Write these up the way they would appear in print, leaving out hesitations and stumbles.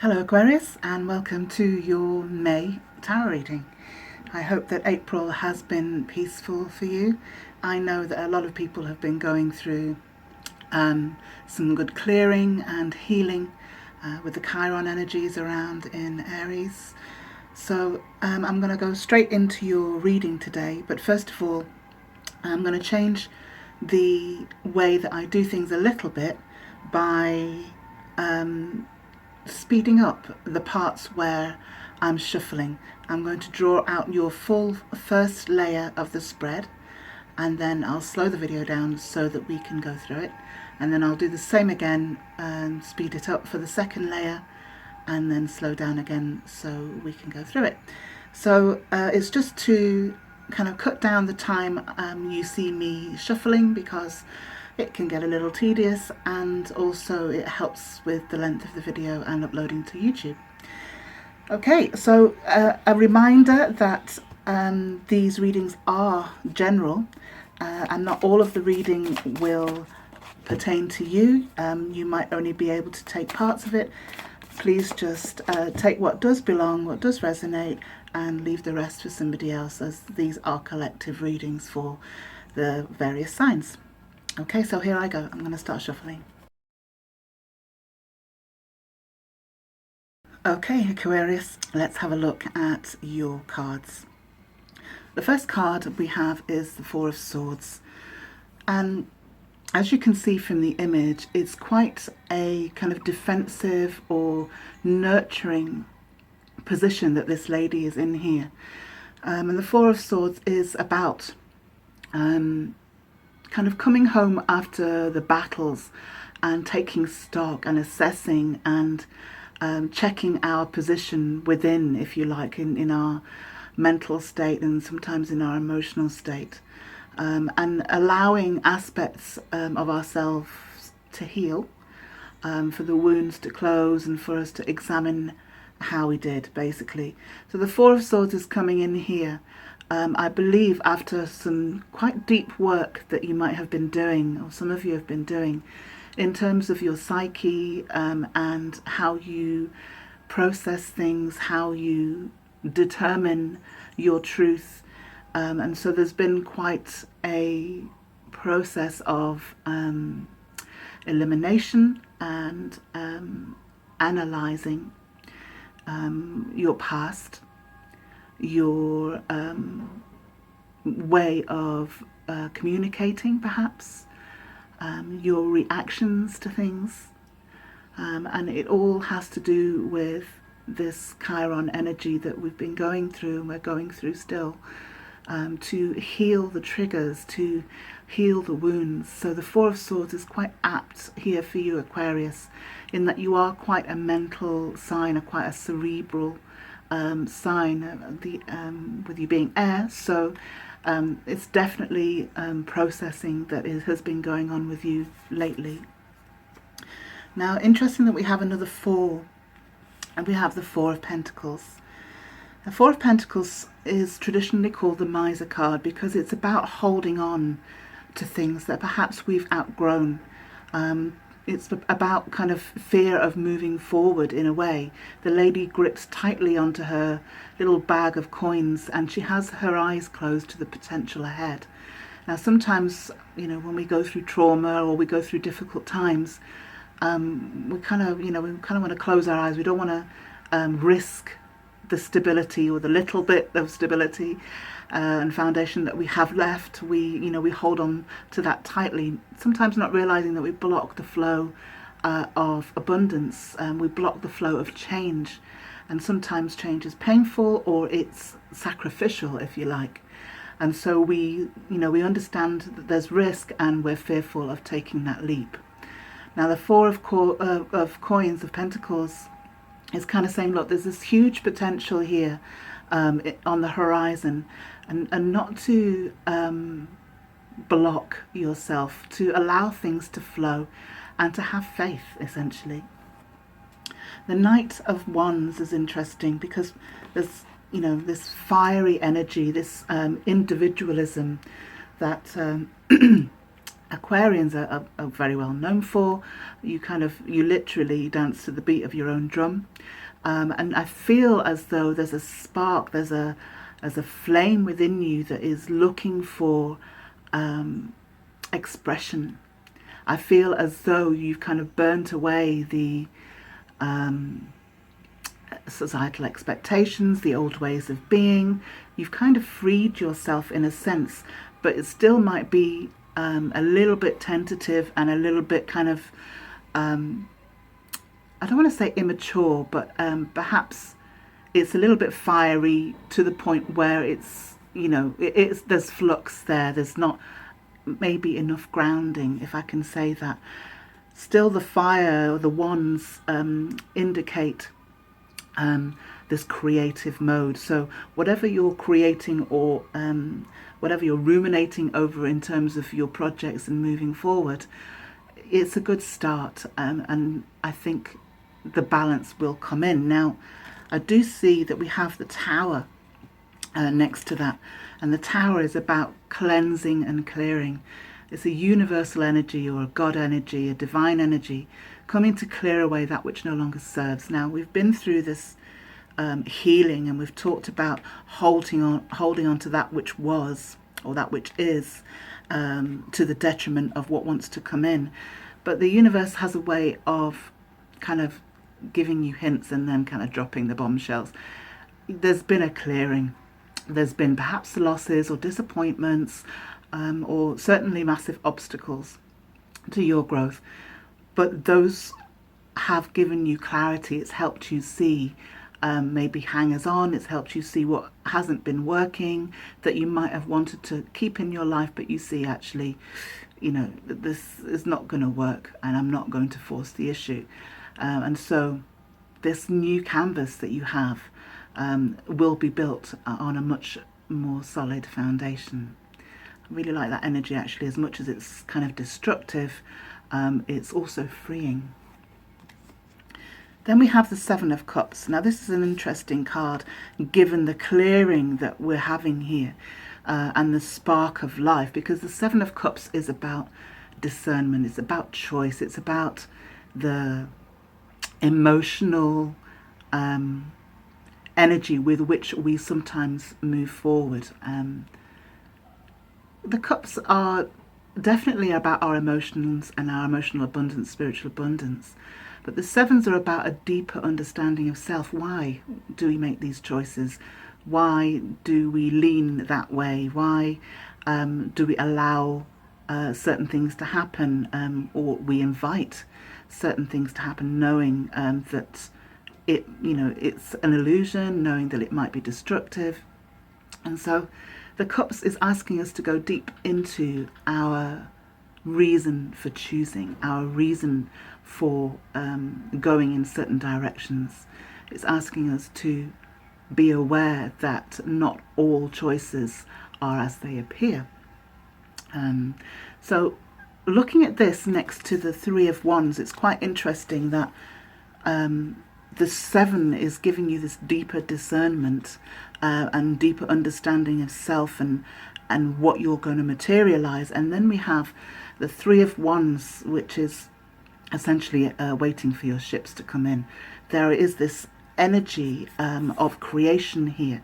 Hello Aquarius, and welcome to your May tarot reading. I hope that April has been peaceful for you. I know that a lot of people have been going through some good clearing and healing with the Chiron energies around in Aries. So I'm going to go straight into your reading today, but first of all I'm going to change the way that I do things a little bit by speeding up the parts where I'm shuffling. I'm going to draw out your full first layer of the spread, and then I'll slow the video down so that we can go through it, and then I'll do the same again and speed it up for the second layer and then slow down again so we can go through it. So it's just to kind of cut down the time you see me shuffling, because it can get a little tedious, and also it helps with the length of the video and uploading to YouTube. Okay, so a reminder that these readings are general and not all of the reading will pertain to you. You might only be able to take parts of it. Please just take what does belong, what does resonate, and leave the rest for somebody else, as these are collective readings for the various signs. Okay, so here I go. I'm going to start shuffling. Okay, Aquarius, let's have a look at your cards. The first card we have is the Four of Swords. And as you can see from the image, it's quite a kind of defensive or nurturing position that this lady is in here. And the Four of Swords is about kind of coming home after the battles and taking stock and assessing and checking our position within, if you like, in our mental state and sometimes in our emotional state, and allowing aspects of ourselves to heal, for the wounds to close and for us to examine how we did, basically. So the Four of Swords is coming in here. I believe after some quite deep work that you might have been doing, or some of you have been doing, in terms of your psyche and how you process things, how you determine your truth. And so there's been quite a process of elimination and analysing your past, your way of communicating, perhaps, your reactions to things, and it all has to do with this Chiron energy that we've been going through and we're going through still, to heal the triggers, to heal the wounds. So the Four of Swords is quite apt here for you, Aquarius, in that you are quite a mental sign, or quite a cerebral sign, with you being air. So it's definitely processing that has been going on with you lately. Now, interesting that we have another four, and we have the Four of Pentacles. The Four of Pentacles is traditionally called the Miser card because it's about holding on to things that perhaps we've outgrown. It's about kind of fear of moving forward in a way. The lady grips tightly onto her little bag of coins, and she has her eyes closed to the potential ahead. Now, sometimes, you know, when we go through trauma or we go through difficult times, we kind of want to close our eyes. We don't want to risk the stability, or the little bit of stability and foundation that we have left. We hold on to that tightly, sometimes not realizing that we block the flow of abundance, we block the flow of change, and sometimes change is painful or it's sacrificial, if you like. And so we understand that there's risk, and we're fearful of taking that leap. Now, the Four of Coins, of Pentacles, is kind of saying, look, there's this huge potential here on the horizon, and not to block yourself, to allow things to flow and to have faith, essentially. The Knight of Wands is interesting because there's, this fiery energy, this individualism that Aquarians are very well known for. You literally dance to the beat of your own drum. And I feel as though there's a spark, there's a flame within you that is looking for expression. I feel as though you've kind of burnt away the societal expectations, the old ways of being. You've kind of freed yourself in a sense, but it still might be a little bit tentative and a little bit kind of, I don't want to say immature, but perhaps it's a little bit fiery to the point where it's, there's flux there. There's not maybe enough grounding, if I can say that. Still, the fire, the wands indicate this creative mode. So whatever you're creating or whatever you're ruminating over in terms of your projects and moving forward, it's a good start, and I think the balance will come in. Now, I do see that we have the Tower next to that, and the Tower is about cleansing and clearing. It's a universal energy, or a God energy, a divine energy, coming to clear away that which no longer serves. Now, we've been through this healing, and we've talked about holding on to that which was, or that which is, to the detriment of what wants to come in. But the universe has a way of kind of giving you hints and then kind of dropping the bombshells. There's been a clearing. There's been perhaps losses or disappointments, or certainly massive obstacles to your growth. But those have given you clarity. It's helped you see maybe hangers on. It's helped you see what hasn't been working, that you might have wanted to keep in your life, but you see actually, this is not going to work, and I'm not going to force the issue. And so this new canvas that you have will be built on a much more solid foundation. I really like that energy, actually. As much as it's kind of destructive, it's also freeing. Then we have the Seven of Cups. Now, this is an interesting card, given the clearing that we're having here and the spark of life, because the Seven of Cups is about discernment. It's about choice. It's about the emotional energy with which we sometimes move forward. The cups are definitely about our emotions and our emotional abundance, spiritual abundance. But the sevens are about a deeper understanding of self. Why do we make these choices? Why do we lean that way? Why do we allow certain things to happen, or we invite certain things to happen, knowing that it's an illusion, knowing that it might be destructive? And so the cups is asking us to go deep into our reason for choosing, our reason for going in certain directions. It's asking us to be aware that not all choices are as they appear. So looking at this next to the Three of Wands, it's quite interesting that the Seven is giving you this deeper discernment and deeper understanding of self and what you're going to materialize. And then we have the Three of Wands, which is essentially waiting for your ships to come in. There is this energy of creation here.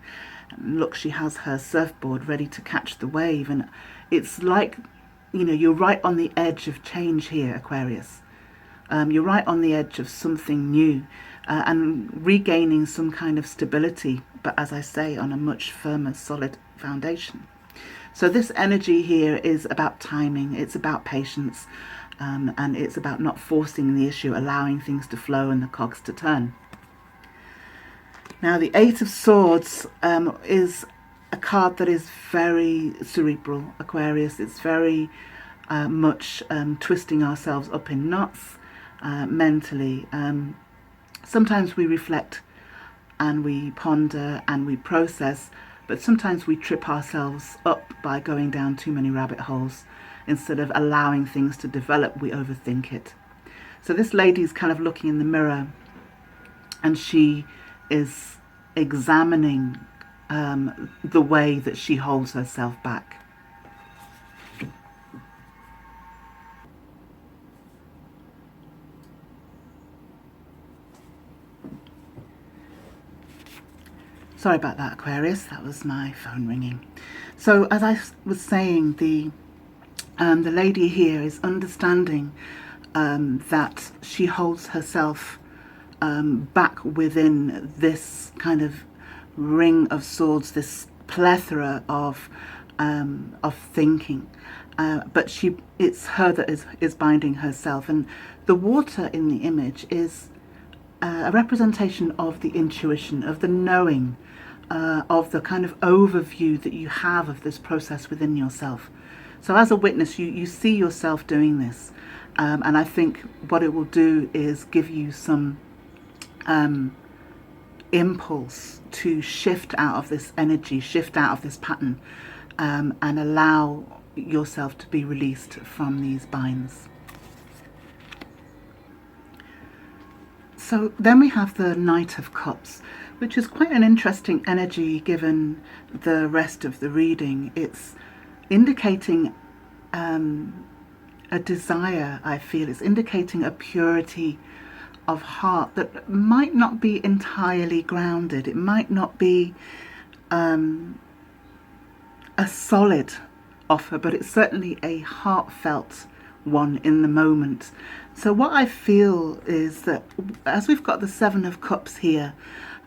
Look, she has her surfboard ready to catch the wave, and it's like, you're right on the edge of change here, Aquarius. You're right on the edge of something new and regaining some kind of stability, but as I say, on a much firmer, solid foundation. So this energy here is about timing, it's about patience, and it's about not forcing the issue, allowing things to flow and the cogs to turn. Now, the Eight of Swords is a card that is very cerebral, Aquarius. It's very much twisting ourselves up in knots mentally. Sometimes we reflect and we ponder and we process, but sometimes we trip ourselves up by going down too many rabbit holes. Instead of allowing things to develop, we overthink it. So this lady is kind of looking in the mirror, and she is examining the way that she holds herself back. Sorry about that, Aquarius. That was my phone ringing. So as I was saying, the lady here is understanding that she holds herself back within this kind of ring of swords, this plethora of thinking. But it's her that is binding herself, and the water in the image is a representation of the intuition, of the knowing, of the kind of overview that you have of this process within yourself. So as a witness, you see yourself doing this, and I think what it will do is give you some impulse to shift out of this energy, shift out of this pattern, and allow yourself to be released from these binds. So then we have the Knight of Cups, which is quite an interesting energy given the rest of the reading. It's indicating a desire, I feel. It's indicating a purity of heart that might not be entirely grounded. It might not be a solid offer, but it's certainly a heartfelt one in the moment. So what I feel is that as we've got the Seven of Cups here,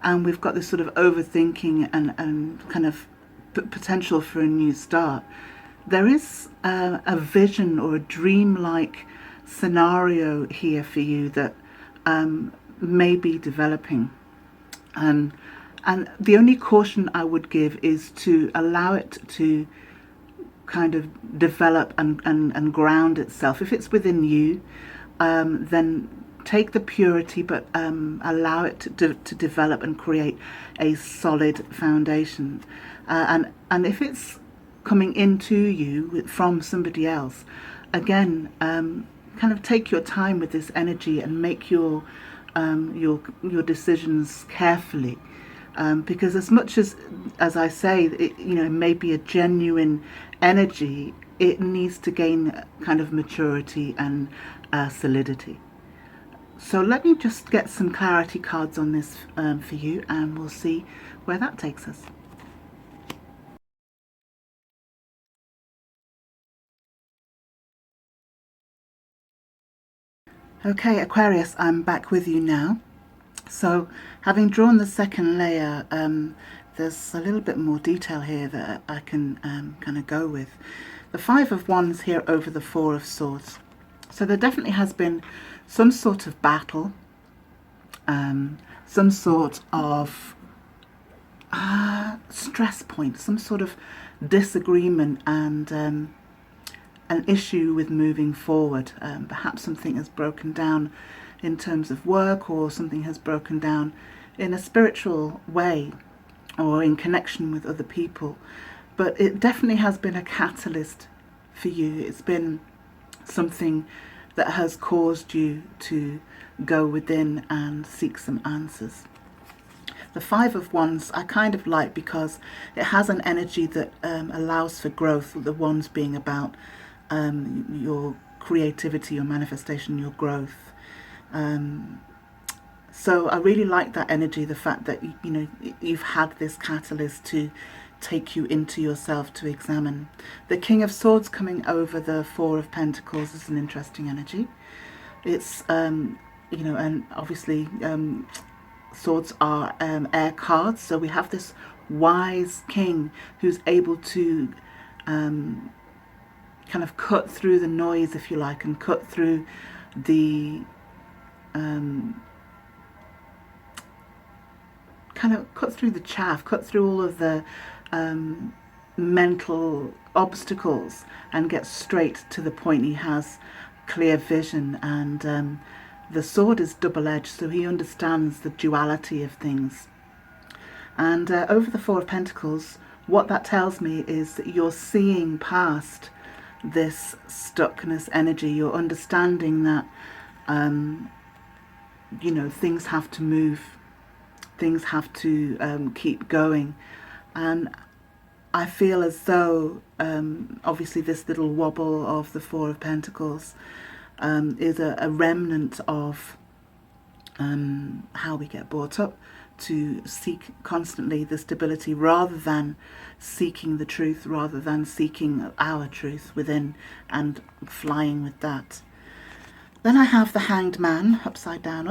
and we've got this sort of overthinking and kind of potential for a new start, there is a vision or a dream-like scenario here for you that may be developing. And the only caution I would give is to allow it to kind of develop and ground itself. If it's within you, then take the purity, but allow it to develop and create a solid foundation. And if it's coming into you from somebody else, again, kind of take your time with this energy and make your decisions carefully. Because as much as I say, it may be a genuine energy, it needs to gain kind of maturity and solidity. So let me just get some clarity cards on this for you, and we'll see where that takes us. Okay, Aquarius, I'm back with you now. So having drawn the second layer, there's a little bit more detail here that I can kind of go with. The Five of Wands here over the Four of Swords. So there definitely has been some sort of battle, some sort of stress point, some sort of disagreement and an issue with moving forward. Perhaps something has broken down in terms of work, or something has broken down in a spiritual way or in connection with other people. But it definitely has been a catalyst for you. It's been something that has caused you to go within and seek some answers. The Five of Wands I kind of like because it has an energy that allows for growth, with the wands being about your creativity, your manifestation, your growth. So I really like that energy, the fact that you've had this catalyst to take you into yourself to examine. The King of Swords coming over the Four of Pentacles is an interesting energy. It's and obviously swords are air cards, so we have this wise king who's able to kind of cut through the noise, if you like, and cut through the cut through the chaff, cut through all of the mental obstacles and get straight to the point. He has clear vision, and the sword is double-edged, so he understands the duality of things. And over the Four of Pentacles, what that tells me is that you're seeing past this stuckness energy. You're understanding that things have to move, things have to keep going. And I feel as though obviously this little wobble of the Four of Pentacles is a remnant of how we get brought up to seek constantly the stability rather than seeking the truth, rather than seeking our truth within and flying with that. Then I have the Hanged Man, upside down,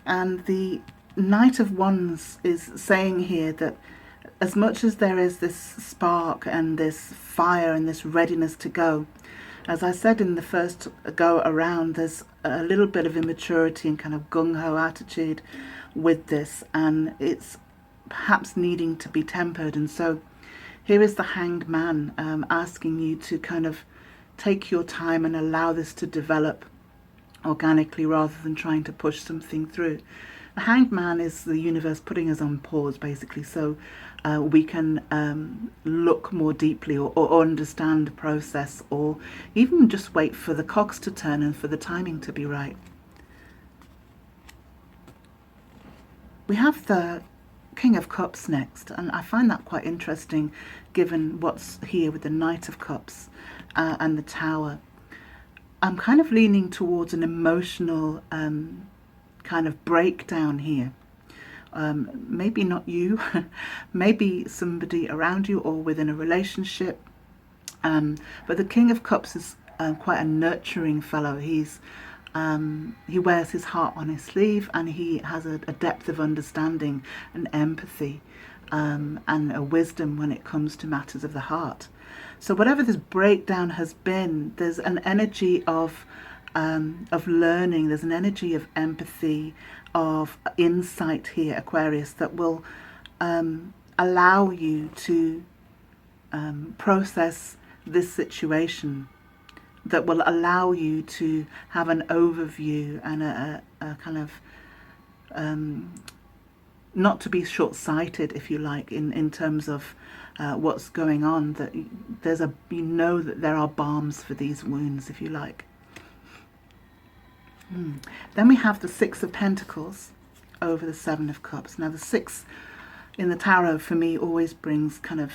and the Knight of Wands is saying here that as much as there is this spark and this fire and this readiness to go, as I said in the first go around, there's a little bit of immaturity and kind of gung-ho attitude with this, and it's perhaps needing to be tempered. And so here is the Hanged Man asking you to kind of take your time and allow this to develop organically rather than trying to push something through. The Hanged Man is the universe putting us on pause, basically, so we can look more deeply or understand the process, or even just wait for the cogs to turn and for the timing to be right. We have the King of Cups next, and I find that quite interesting given what's here with the Knight of Cups and the Tower. I'm kind of leaning towards an emotional kind of breakdown here. Maybe not you, maybe somebody around you or within a relationship. But the King of Cups is quite a nurturing fellow. He wears his heart on his sleeve, and he has a depth of understanding and empathy and a wisdom when it comes to matters of the heart. So whatever this breakdown has been, there's an energy of learning, there's an energy of empathy, of insight here, Aquarius, that will allow you to process this situation, that will allow you to have an overview and a kind of not to be short-sighted, if you like, in terms of what's going on, that there's you know that there are balms for these wounds, if you like. Then we have the Six of Pentacles over the Seven of Cups. Now the Six in the tarot for me always brings kind of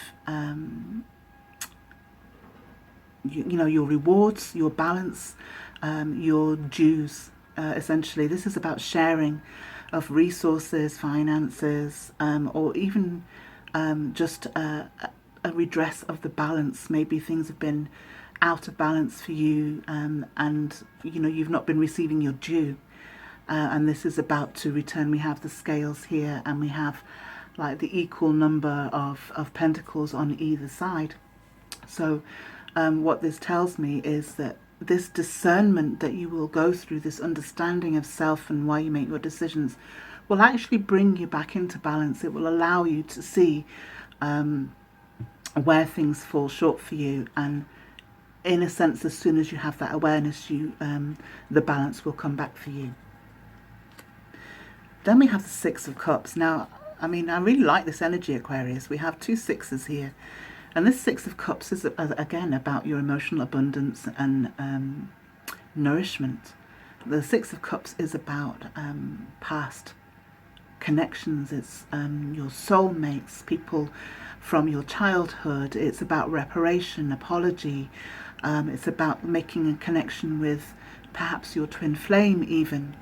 you know, your rewards, your balance, your dues. Essentially, this is about sharing of resources, finances, or even just a redress of the balance. Maybe things have been out of balance for you, and you know, you've not been receiving your due, and this is about to return. We have the scales here, and we have like the equal number of pentacles on either side. So what this tells me is that this discernment that you will go through, this understanding of self and why you make your decisions, will actually bring you back into balance. It will allow you to see where things fall short for you, and in a sense, as soon as you have that awareness, the balance will come back for you. Then we have the Six of Cups. Now, I mean, I really like this energy, Aquarius. We have two sixes here. And this Six of Cups is, again, about your emotional abundance and nourishment. The Six of Cups is about past connections. It's your soulmates, people from your childhood. It's about reparation, apology. It's about making a connection with perhaps your twin flame even.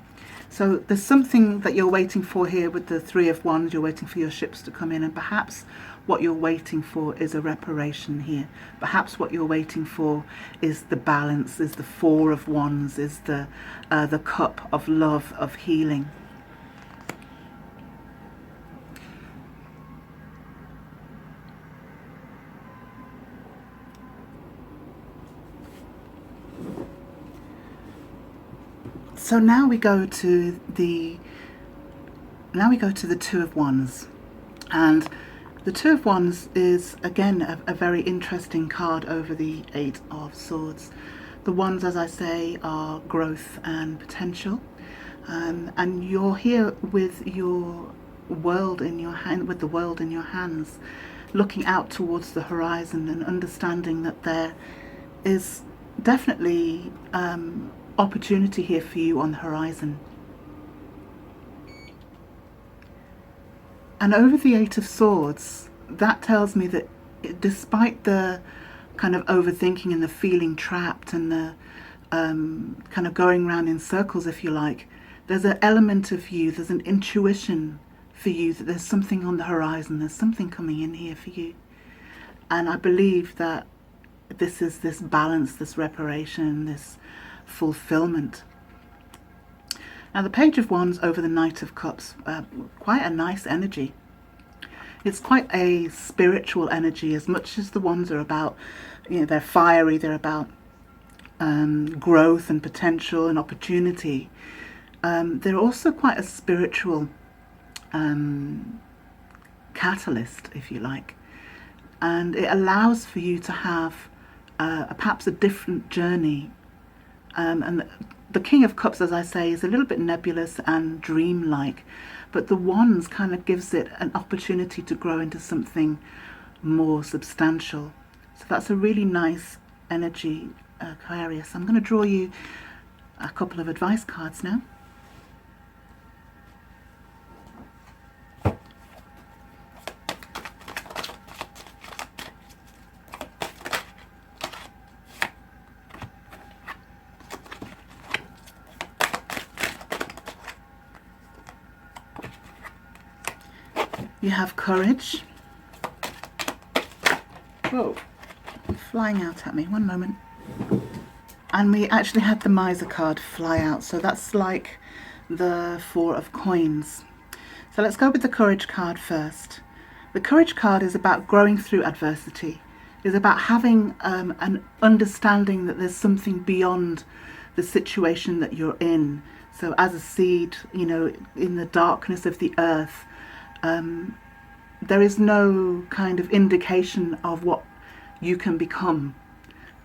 So there's something that you're waiting for here with the Three of Wands. You're waiting for your ships to come in, and perhaps what you're waiting for is a reparation here. Perhaps what you're waiting for is the balance, is the Four of Wands, is the cup of love, of healing. So now we go to the Two of Wands, and the Two of Wands is again a very interesting card over the Eight of Swords. The Wands, as I say, are growth and potential, and you're here with your world in your hand, with the world in your hands, looking out towards the horizon and understanding that there is definitely opportunity here for you on the horizon. And over the Eight of Swords, that tells me that despite the kind of overthinking and the feeling trapped and the kind of going around in circles, if you like, there's an element of you, there's an intuition for you that there's something on the horizon, there's something coming in here for you. And I believe that this is this balance, this reparation, this fulfillment. Now the Page of Wands over the Knight of Cups, quite a nice energy. It's quite a spiritual energy, as much as the wands are about, you know, they're fiery, they're about growth and potential and opportunity. They're also quite a spiritual catalyst, if you like. And it allows for you to have perhaps a different journey. And the King of Cups, as I say, is a little bit nebulous and dreamlike, but the Wands kind of gives it an opportunity to grow into something more substantial. So that's a really nice energy, Aquarius. I'm going to draw you a couple of advice cards now. You have courage. Whoa, flying out at me, one moment. And we actually had the Miser card fly out, so that's like the Four of Coins. So let's go with the Courage card first. The Courage card is about growing through adversity. It's about having an understanding that there's something beyond the situation that you're in. So as a seed, you know, in the darkness of the earth, there is no kind of indication of what you can become.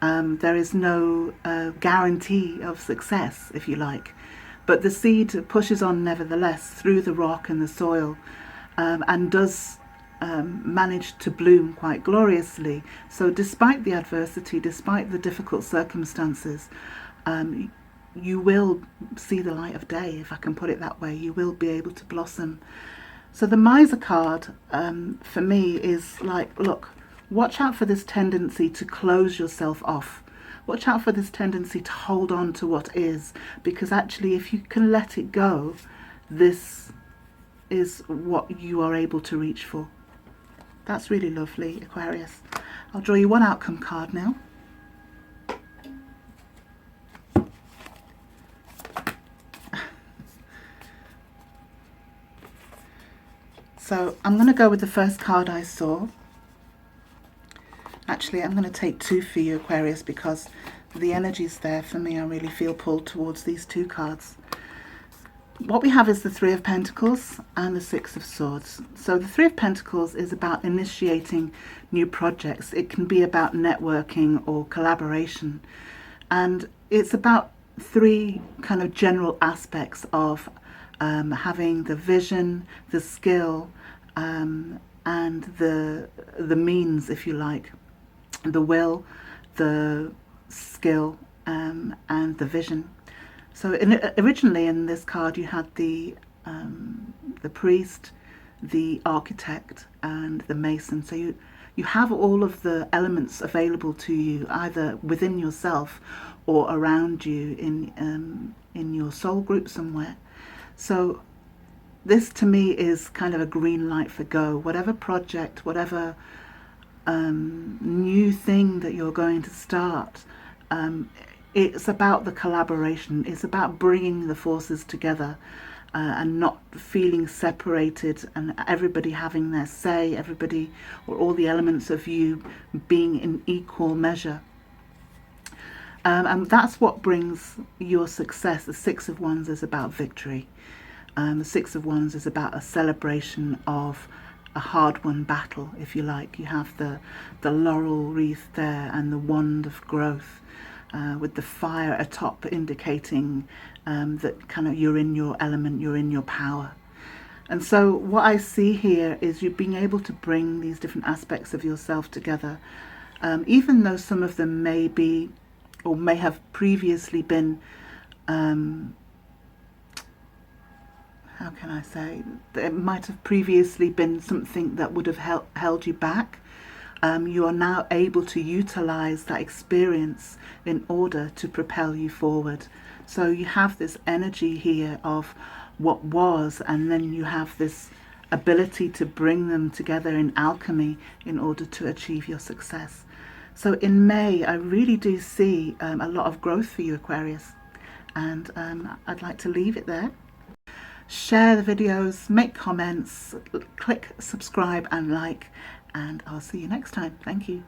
There is no guarantee of success, if you like. But the seed pushes on nevertheless through the rock and the soil, and does manage to bloom quite gloriously. So despite the adversity, despite the difficult circumstances, you will see the light of day, if I can put it that way. You will be able to blossom. So the Miser card, for me, is like, look, watch out for this tendency to close yourself off. Watch out for this tendency to hold on to what is, because actually if you can let it go, this is what you are able to reach for. That's really lovely, Aquarius. I'll draw you one outcome card now. So I'm going to go with the first card I saw. Actually, I'm going to take two for you, Aquarius, because the energy's there for me. I really feel pulled towards these two cards. What we have is the Three of Pentacles and the Six of Swords. So the Three of Pentacles is about initiating new projects. It can be about networking or collaboration. And it's about three kind of general aspects of having the vision, the skill, and the means, if you like, the will, the skill, and the vision. So originally in this card you had the priest, the architect, and the mason. So you have all of the elements available to you, either within yourself or around you in your soul group somewhere. So this to me is kind of a green light for go. Whatever project, whatever new thing that you're going to start, it's about the collaboration. It's about bringing the forces together and not feeling separated, and everybody having their say, everybody or all the elements of you being in equal measure. And that's what brings your success. The Six of Wands is about victory. The Six of Wands is about a celebration of a hard-won battle, if you like. You have the laurel wreath there and the wand of growth, with the fire atop indicating that kind of you're in your element, you're in your power. And so what I see here is you being able to bring these different aspects of yourself together, even though some of them may be or may have previously been how can I say, it might have previously been something that would have held you back. You are now able to utilize that experience in order to propel you forward. So you have this energy here of what was, and then you have this ability to bring them together in alchemy in order to achieve your success. So in May, I really do see a lot of growth for you, Aquarius, and I'd like to leave it there. Share the videos, make comments, click subscribe and like, and I'll see you next time. Thank you.